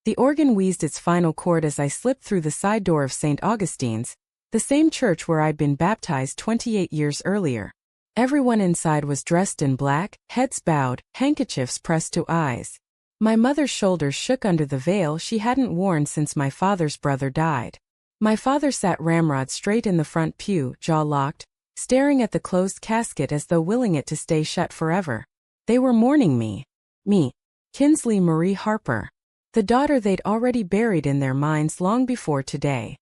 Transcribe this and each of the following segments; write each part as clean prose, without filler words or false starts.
The organ wheezed its final chord as I slipped through the side door of St. Augustine's, the same church where I'd been baptized 28 years earlier. Everyone inside was dressed in black, heads bowed, handkerchiefs pressed to eyes. My mother's shoulders shook under the veil she hadn't worn since my father's brother died. My father sat ramrod straight in the front pew, jaw locked, staring at the closed casket as though willing it to stay shut forever. They were mourning me. Me, Kinsley Marie Harper. The daughter they'd already buried in their minds long before today.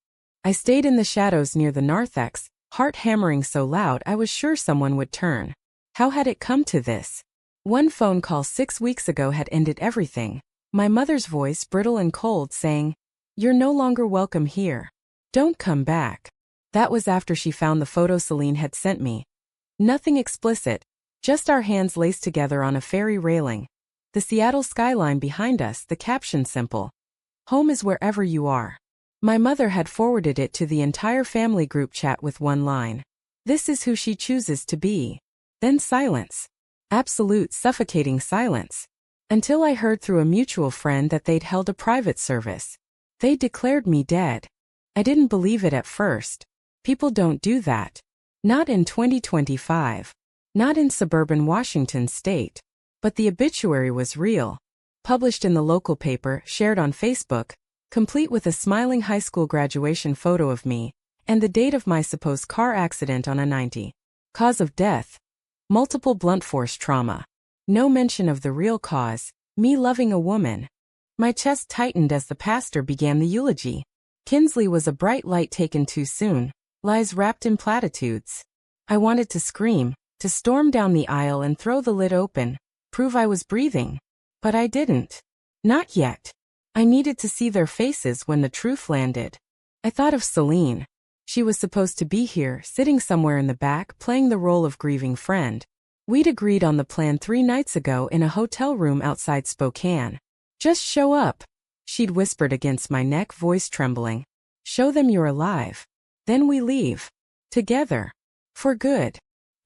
I stayed in the shadows near the narthex, heart hammering so loud I was sure someone would turn. How had it come to this? One phone call 6 weeks ago had ended everything. My mother's voice, brittle and cold, saying, "You're no longer welcome here. Don't come back." That was after she found the photo Celine had sent me. Nothing explicit, just our hands laced together on a ferry railing. The Seattle skyline behind us, the caption simple. "Home is wherever you are." My mother had forwarded it to the entire family group chat with one line. "This is who she chooses to be." Then silence. Absolute suffocating silence. Until I heard through a mutual friend that they'd held a private service. They declared me dead. I didn't believe it at first. People don't do that. Not in 2025. Not in suburban Washington state. But the obituary was real. Published in the local paper, shared on Facebook, complete with a smiling high school graduation photo of me, and the date of my supposed car accident on a 90. Cause of death: multiple blunt force trauma. No mention of the real cause, me loving a woman. My chest tightened as the pastor began the eulogy. Kinsley was a bright light taken too soon, lies wrapped in platitudes. I wanted to scream, to storm down the aisle and throw the lid open, prove I was breathing. But I didn't. Not yet. I needed to see their faces when the truth landed. I thought of Celine. She was supposed to be here, sitting somewhere in the back, playing the role of grieving friend. We'd agreed on the plan 3 nights ago in a hotel room outside Spokane. "Just show up," she'd whispered against my neck, voice trembling. "Show them you're alive. Then we leave. Together. For good."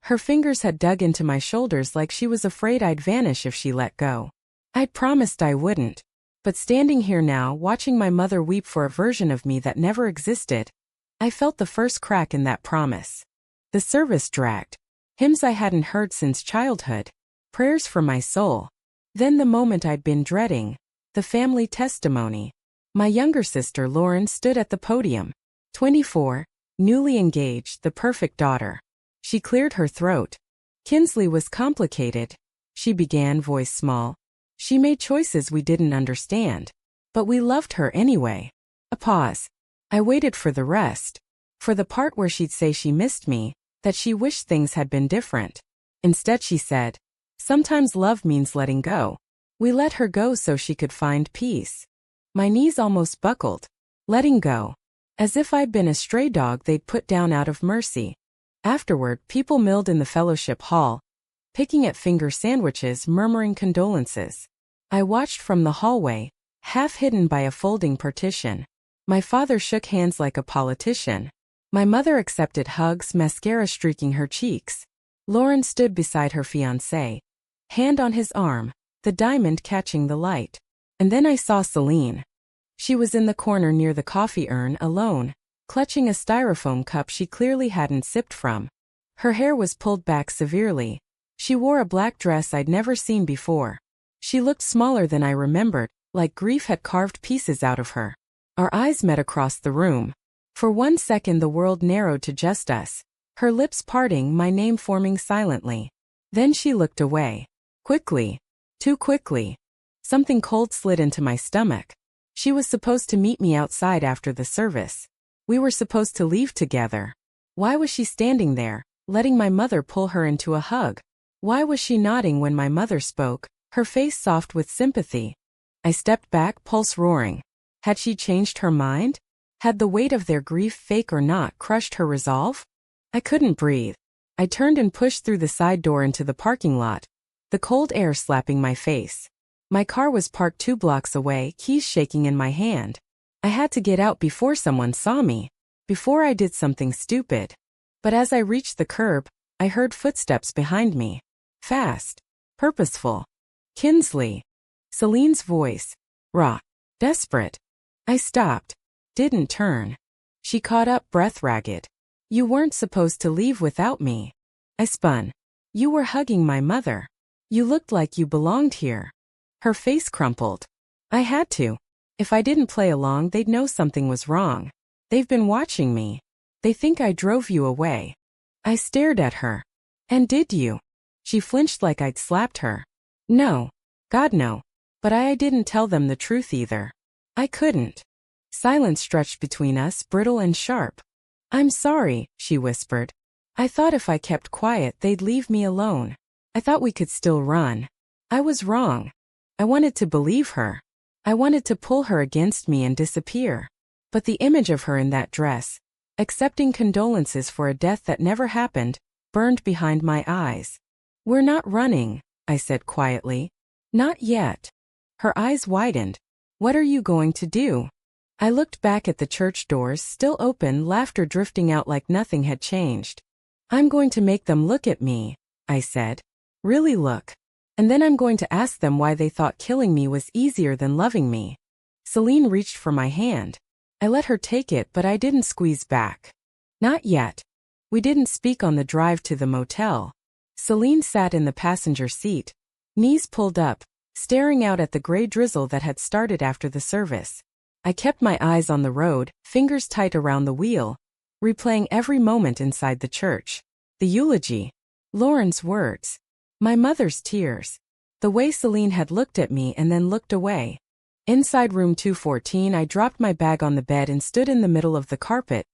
Her fingers had dug into my shoulders like she was afraid I'd vanish if she let go. I'd promised I wouldn't. But standing here now, watching my mother weep for a version of me that never existed, I felt the first crack in that promise. The service dragged. Hymns I hadn't heard since childhood. Prayers for my soul. Then the moment I'd been dreading. The family testimony. My younger sister Lauren stood at the podium. 24, newly engaged, the perfect daughter. She cleared her throat. "Kinsley was complicated," she began, voice small. "She made choices we didn't understand. But we loved her anyway." A pause. I waited for the rest. For the part where she'd say she missed me, that she wished things had been different. Instead she said, "Sometimes love means letting go." We let her go so she could find peace. My knees almost buckled. Letting go. As if I'd been a stray dog they'd put down out of mercy. Afterward, people milled in the fellowship hall, picking at finger sandwiches, murmuring condolences. I watched from the hallway, half hidden by a folding partition. My father shook hands like a politician. My mother accepted hugs, mascara streaking her cheeks. Lauren stood beside her fiancé, hand on his arm, the diamond catching the light. And then I saw Celine. She was in the corner near the coffee urn, alone, clutching a styrofoam cup she clearly hadn't sipped from. Her hair was pulled back severely. She wore a black dress I'd never seen before. She looked smaller than I remembered, like grief had carved pieces out of her. Our eyes met across the room. For 1 second the world narrowed to just us, her lips parting, my name forming silently. Then she looked away. Quickly. Too quickly. Something cold slid into my stomach. She was supposed to meet me outside after the service. We were supposed to leave together. Why was she standing there, letting my mother pull her into a hug? Why was she nodding when my mother spoke, her face soft with sympathy? I stepped back, pulse roaring. Had she changed her mind? Had the weight of their grief, fake or not, crushed her resolve? I couldn't breathe. I turned and pushed through the side door into the parking lot, the cold air slapping my face. My car was parked 2 blocks away, keys shaking in my hand. I had to get out before someone saw me, before I did something stupid. But as I reached the curb, I heard footsteps behind me. Fast. Purposeful. Kinsley. Celine's voice. Raw. Desperate. I stopped. Didn't turn. She caught up, breath ragged. You weren't supposed to leave without me. I spun. You were hugging my mother. You looked like you belonged here. Her face crumpled. I had to. If I didn't play along, they'd know something was wrong. They've been watching me. They think I drove you away. I stared at her. And did you? She flinched like I'd slapped her. No. God, no. But I didn't tell them the truth either. I couldn't. Silence stretched between us, brittle and sharp. I'm sorry, she whispered. I thought if I kept quiet, they'd leave me alone. I thought we could still run. I was wrong. I wanted to believe her. I wanted to pull her against me and disappear. But the image of her in that dress, accepting condolences for a death that never happened, burned behind my eyes. We're not running, I said quietly. Not yet. Her eyes widened. What are you going to do? I looked back at the church doors, still open, laughter drifting out like nothing had changed. I'm going to make them look at me, I said. Really look. And then I'm going to ask them why they thought killing me was easier than loving me. Celine reached for my hand. I let her take it, but I didn't squeeze back. Not yet. We didn't speak on the drive to the motel. Celine sat in the passenger seat, knees pulled up, staring out at the gray drizzle that had started after the service. I kept my eyes on the road, fingers tight around the wheel, replaying every moment inside the church. The eulogy. Lauren's words. My mother's tears. The way Celine had looked at me and then looked away. Inside room 214, I dropped my bag on the bed and stood in the middle of the carpet,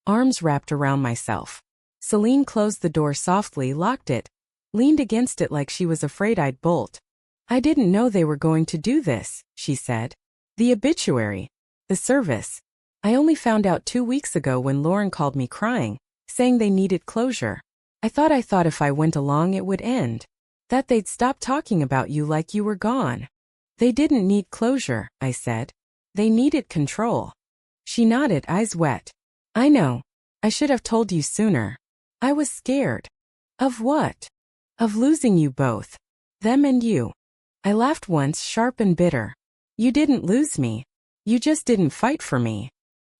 arms wrapped around myself. Celine closed the door softly, locked it, leaned against it like she was afraid I'd bolt. I didn't know they were going to do this, she said. The obituary. The service. I only found out 2 weeks ago when Lauren called me crying, saying they needed closure. I thought if I went along it would end. That they'd stop talking about you like you were gone. They didn't need closure, I said. They needed control. She nodded, eyes wet. I know. I should have told you sooner. I was scared. Of what? Of losing you both. Them and you. I laughed once, sharp and bitter. You didn't lose me. You just didn't fight for me.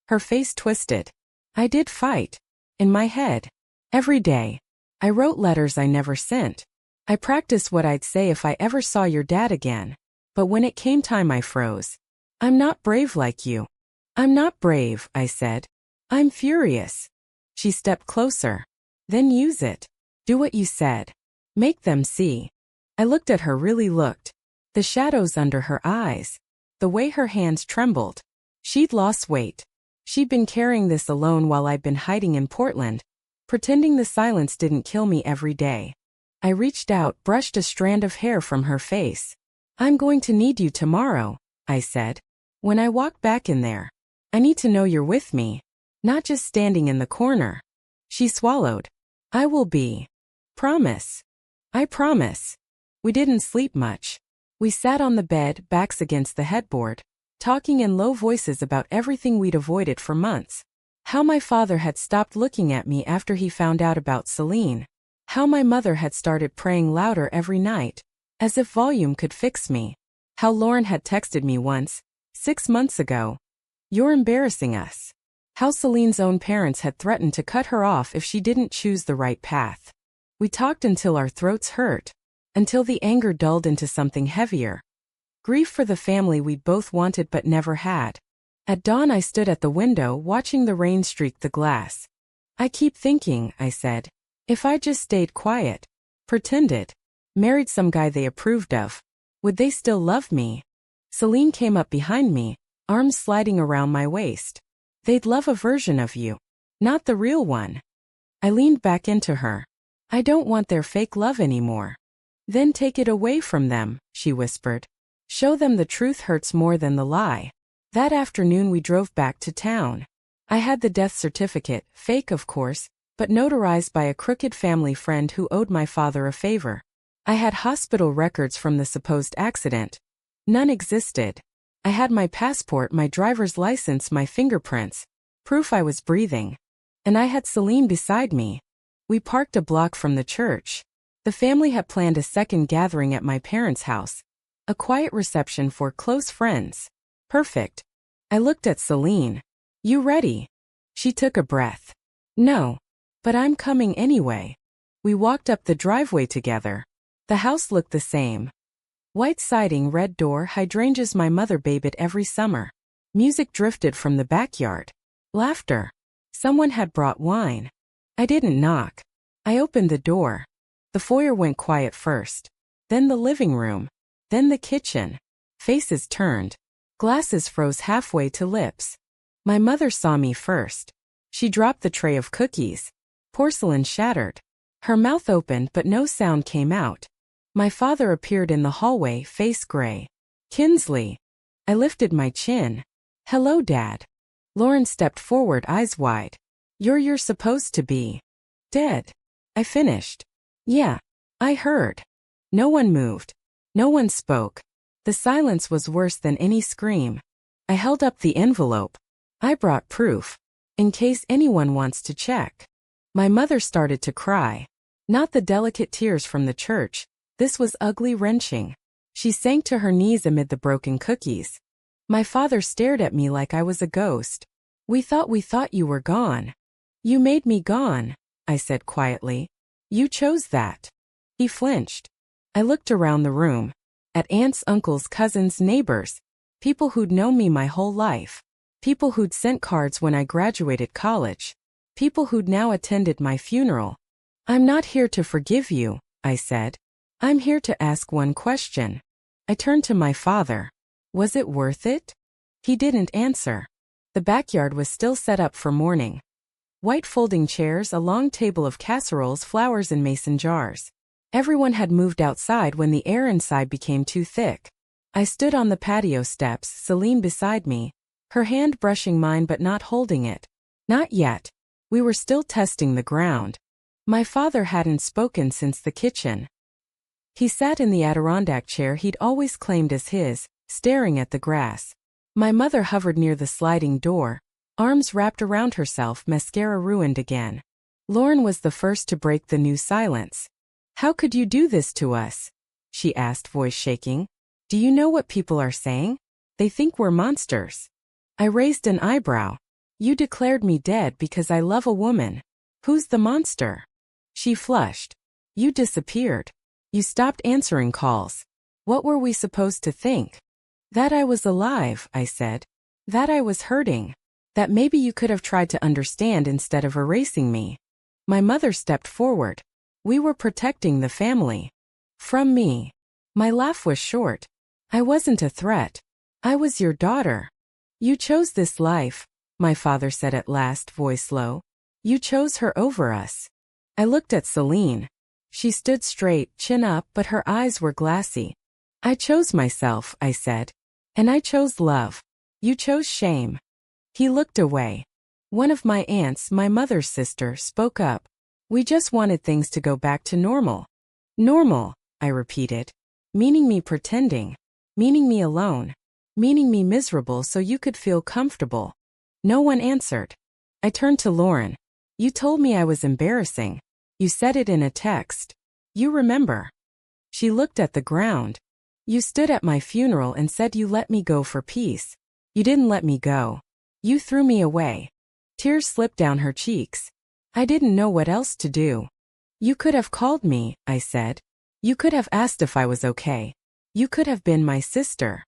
Her face twisted. I did fight. In my head. Every day. I wrote letters I never sent. I practiced what I'd say if I ever saw your dad again. But when it came time, I froze. I'm not brave like you. I'm not brave, I said. I'm furious. She stepped closer. Then use it. Do what you said. Make them see. I looked at her, really looked. The shadows under her eyes. The way her hands trembled. She'd lost weight. She'd been carrying this alone while I'd been hiding in Portland, pretending the silence didn't kill me every day. I reached out, brushed a strand of hair from her face. I'm going to need you tomorrow, I said. When I walk back in there. I need to know you're with me. Not just standing in the corner. She swallowed. I will be. Promise. I promise. We didn't sleep much. We sat on the bed, backs against the headboard, talking in low voices about everything we'd avoided for months. How my father had stopped looking at me after he found out about Celine. How my mother had started praying louder every night, as if volume could fix me. How Lauren had texted me once, 6 months ago. You're embarrassing us. How Celine's own parents had threatened to cut her off if she didn't choose the right path. We talked until our throats hurt. Until the anger dulled into something heavier. Grief for the family we'd both wanted but never had. At dawn I stood at the window watching the rain streak the glass. I keep thinking, I said, if I just stayed quiet, pretended, married some guy they approved of, would they still love me? Celine came up behind me, arms sliding around my waist. They'd love a version of you, not the real one. I leaned back into her. I don't want their fake love anymore. Then take it away from them, she whispered. Show them the truth hurts more than the lie. That afternoon we drove back to town. I had the death certificate, fake of course, but notarized by a crooked family friend who owed my father a favor. I had hospital records from the supposed accident. None existed. I had my passport, my driver's license, my fingerprints, proof I was breathing. And I had Celine beside me. We parked a block from the church. The family had planned a second gathering at my parents' house. A quiet reception for close friends. Perfect. I looked at Celine. You ready? She took a breath. No. But I'm coming anyway. We walked up the driveway together. The house looked the same. White siding, red door, hydrangeas. My mother babysat every summer. Music drifted from the backyard. Laughter. Someone had brought wine. I didn't knock. I opened the door. The foyer went quiet first. Then the living room. Then the kitchen. Faces turned. Glasses froze halfway to lips. My mother saw me first. She dropped the tray of cookies. Porcelain shattered. Her mouth opened but no sound came out. My father appeared in the hallway, face gray. Kinsley. I lifted my chin. Hello, Dad. Lauren stepped forward, eyes wide. You're supposed to be dead. I finished. Yeah. I heard. No one moved. No one spoke. The silence was worse than any scream. I held up the envelope. I brought proof. In case anyone wants to check. My mother started to cry. Not the delicate tears from the church. This was ugly, wrenching. She sank to her knees amid the broken cookies. My father stared at me like I was a ghost. We thought you were gone. You made me gone, I said quietly. You chose that. He flinched. I looked around the room. At aunts, uncles, cousins, neighbors. People who'd known me my whole life. People who'd sent cards when I graduated college. People who'd now attended my funeral. I'm not here to forgive you, I said. I'm here to ask one question. I turned to my father. Was it worth it? He didn't answer. The backyard was still set up for mourning. White folding chairs, a long table of casseroles, flowers in mason jars. Everyone had moved outside when the air inside became too thick. I stood on the patio steps, Celine beside me, her hand brushing mine but not holding it. Not yet. We were still testing the ground. My father hadn't spoken since the kitchen. He sat in the Adirondack chair he'd always claimed as his, staring at the grass. My mother hovered near the sliding door, arms wrapped around herself, mascara ruined again. Lauren was the first to break the new silence. How could you do this to us? She asked, voice shaking. Do you know what people are saying? They think we're monsters. I raised an eyebrow. You declared me dead because I love a woman. Who's the monster? She flushed. You disappeared. You stopped answering calls. What were we supposed to think? That I was alive, I said. That I was hurting. That maybe you could have tried to understand instead of erasing me. My mother stepped forward. We were protecting the family. From me. My laugh was short. I wasn't a threat. I was your daughter. You chose this life, my father said at last, voice low. You chose her over us. I looked at Celine. She stood straight, chin up, but her eyes were glassy. I chose myself, I said. And I chose love. You chose shame. He looked away. One of my aunts, my mother's sister, spoke up. We just wanted things to go back to normal. Normal, I repeated. Meaning me pretending. Meaning me alone. Meaning me miserable so you could feel comfortable. No one answered. I turned to Lauren. You told me I was embarrassing. You said it in a text. You remember. She looked at the ground. You stood at my funeral and said you let me go for peace. You didn't let me go. You threw me away. Tears slipped down her cheeks. I didn't know what else to do. You could have called me, I said. You could have asked if I was okay. You could have been my sister.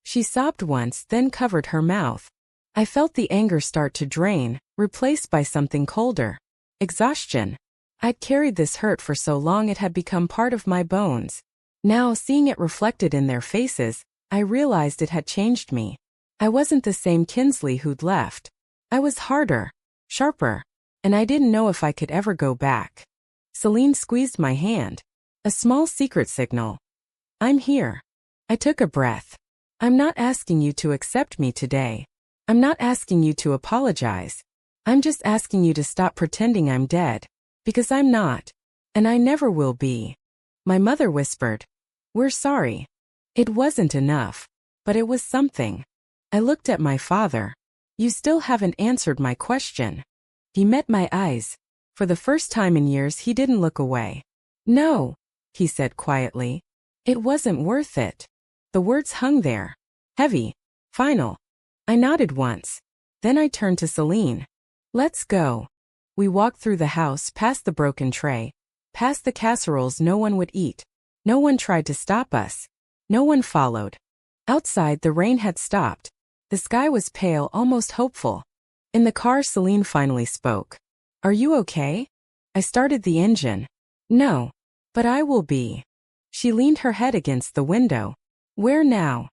She sobbed once, then covered her mouth. I felt the anger start to drain, replaced by something colder. Exhaustion. I'd carried this hurt for so long it had become part of my bones. Now, seeing it reflected in their faces, I realized it had changed me. I wasn't the same Kinsley who'd left. I was harder, sharper, and I didn't know if I could ever go back. Celine squeezed my hand. A small secret signal. I'm here. I took a breath. I'm not asking you to accept me today. I'm not asking you to apologize. I'm just asking you to stop pretending I'm dead. Because I'm not. And I never will be. My mother whispered. We're sorry. It wasn't enough. But it was something. I looked at my father. You still haven't answered my question. He met my eyes. For the first time in years he didn't look away. No, he said quietly. It wasn't worth it. The words hung there. Heavy. Final. I nodded once. Then I turned to Celine. Let's go. We walked through the house, past the broken tray, past the casseroles no one would eat. No one tried to stop us. No one followed. Outside, the rain had stopped. The sky was pale, almost hopeful. In the car, Celine finally spoke. Are you okay? I started the engine. No. But I will be. She leaned her head against the window. Where now?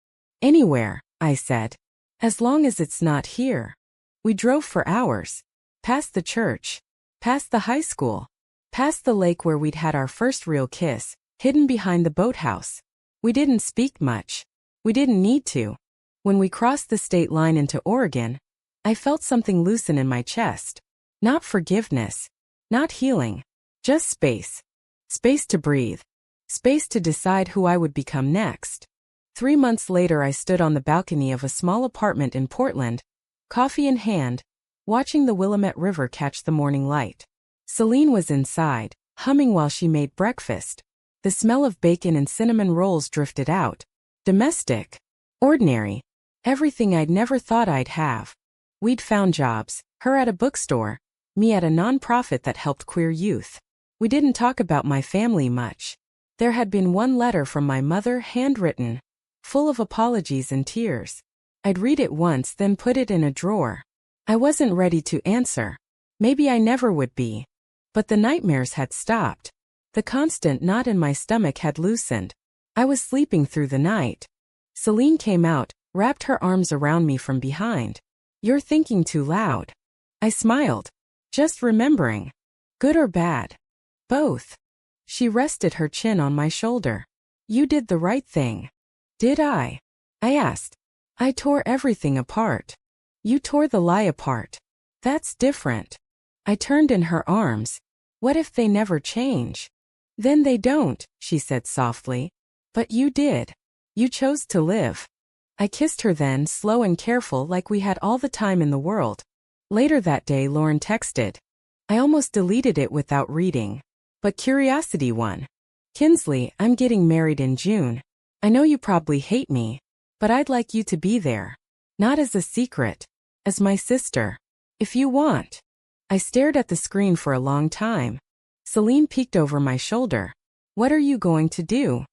Anywhere, I said. As long as it's not here. We drove for hours. Past the church. Past the high school. Past the lake where we'd had our first real kiss, hidden behind the boathouse. We didn't speak much. We didn't need to. When we crossed the state line into Oregon, I felt something loosen in my chest. Not forgiveness. Not healing. Just space. Space to breathe. Space to decide who I would become next. 3 months later, I stood on the balcony of a small apartment in Portland, coffee in hand, watching the Willamette River catch the morning light. Celine was inside, humming while she made breakfast. The smell of bacon and cinnamon rolls drifted out. Domestic. Ordinary. Everything I'd never thought I'd have. We'd found jobs, her at a bookstore, me at a nonprofit that helped queer youth. We didn't talk about my family much. There had been one letter from my mother, handwritten, full of apologies and tears. I'd read it once, then put it in a drawer. I wasn't ready to answer. Maybe I never would be. But the nightmares had stopped. The constant knot in my stomach had loosened. I was sleeping through the night. Celine came out, wrapped her arms around me from behind. You're thinking too loud. I smiled. Just remembering. Good or bad? Both. She rested her chin on my shoulder. You did the right thing. Did I? I asked. I tore everything apart. You tore the lie apart. That's different. I turned in her arms. What if they never change? Then they don't, she said softly. But you did. You chose to live. I kissed her then, slow and careful, like we had all the time in the world. Later that day, Lauren texted. I almost deleted it without reading. But curiosity won. Kinsley, I'm getting married in June. I know you probably hate me, but I'd like you to be there. Not as a secret. As my sister. If you want. I stared at the screen for a long time. Celine peeked over my shoulder. What are you going to do?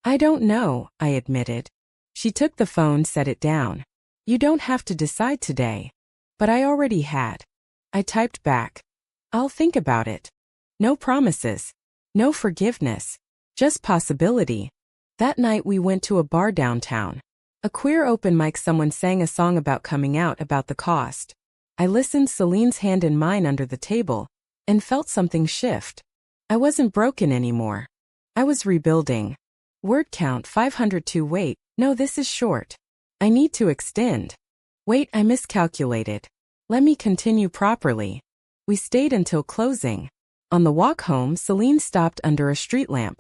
I don't know, I admitted. She took the phone, set it down. You don't have to decide today. But I already had. I typed back. I'll think about it. No promises. No forgiveness. Just possibility. That night we went to a bar downtown. A queer open mic, someone sang a song about coming out, about the cost. I listened, Celine's hand in mine under the table, and felt something shift. I wasn't broken anymore. I was rebuilding. Word count 502. Wait, no, this is short. I need to extend. Wait, I miscalculated. Let me continue properly. We stayed until closing. On the walk home, Celine stopped under a street lamp.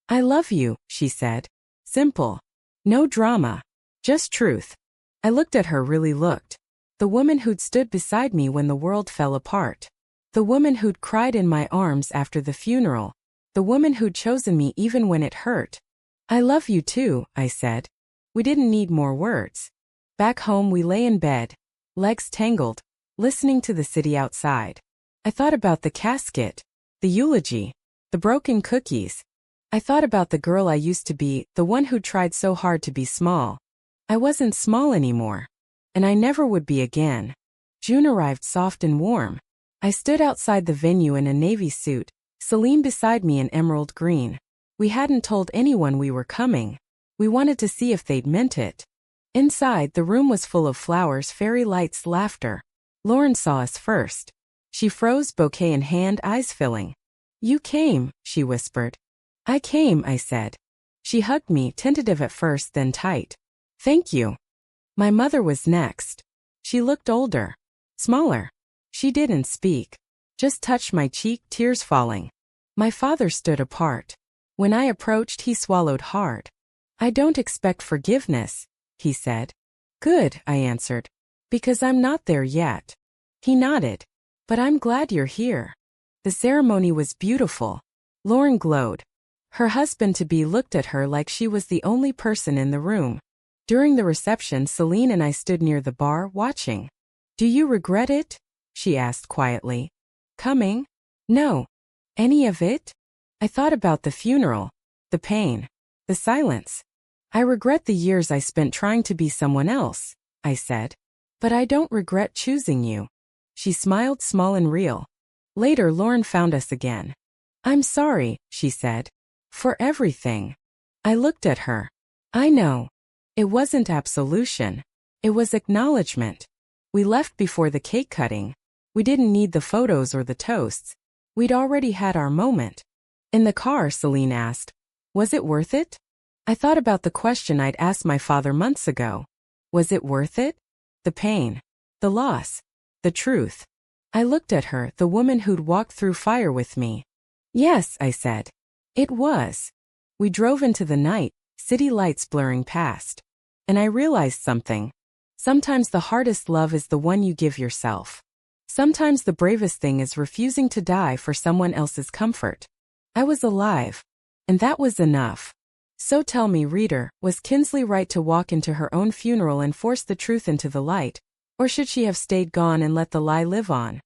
I love you, she said. Simple. No drama. Just truth. I looked at her, really looked. The woman who'd stood beside me when the world fell apart. The woman who'd cried in my arms after the funeral. The woman who'd chosen me even when it hurt. I love you too, I said. We didn't need more words. Back home we lay in bed, legs tangled, listening to the city outside. I thought about the casket, the eulogy, the broken cookies. I thought about the girl I used to be, the one who tried so hard to be small. I wasn't small anymore. And I never would be again. June arrived soft and warm. I stood outside the venue in a navy suit, Celine beside me in emerald green. We hadn't told anyone we were coming. We wanted to see if they'd meant it. Inside, the room was full of flowers, fairy lights, laughter. Lauren saw us first. She froze, bouquet in hand, eyes filling. You came, she whispered. I came, I said. She hugged me, tentative at first, then tight. Thank you. My mother was next. She looked older. Smaller. She didn't speak. Just touched my cheek, tears falling. My father stood apart. When I approached, he swallowed hard. I don't expect forgiveness, he said. Good, I answered. Because I'm not there yet. He nodded. But I'm glad you're here. The ceremony was beautiful. Lauren glowed. Her husband-to-be looked at her like she was the only person in the room. During the reception, Celine and I stood near the bar, watching. "Do you regret it?" she asked quietly. "Coming?" "No." "Any of it?" I thought about the funeral, the pain, the silence. "I regret the years I spent trying to be someone else," I said. "But I don't regret choosing you." She smiled, small and real. Later, Lauren found us again. "I'm sorry," she said. "For everything." I looked at her. I know. It wasn't absolution. It was acknowledgement. We left before the cake cutting. We didn't need the photos or the toasts. We'd already had our moment. In the car, Celine asked, "Was it worth it?" I thought about the question I'd asked my father months ago. Was it worth it? The pain, the loss, the truth. I looked at her, the woman who'd walked through fire with me. "Yes," I said. "It was." We drove into the night, city lights blurring past. And I realized something. Sometimes the hardest love is the one you give yourself. Sometimes the bravest thing is refusing to die for someone else's comfort. I was alive. And that was enough. So tell me, reader, was Kinsley right to walk into her own funeral and force the truth into the light? Or should she have stayed gone and let the lie live on?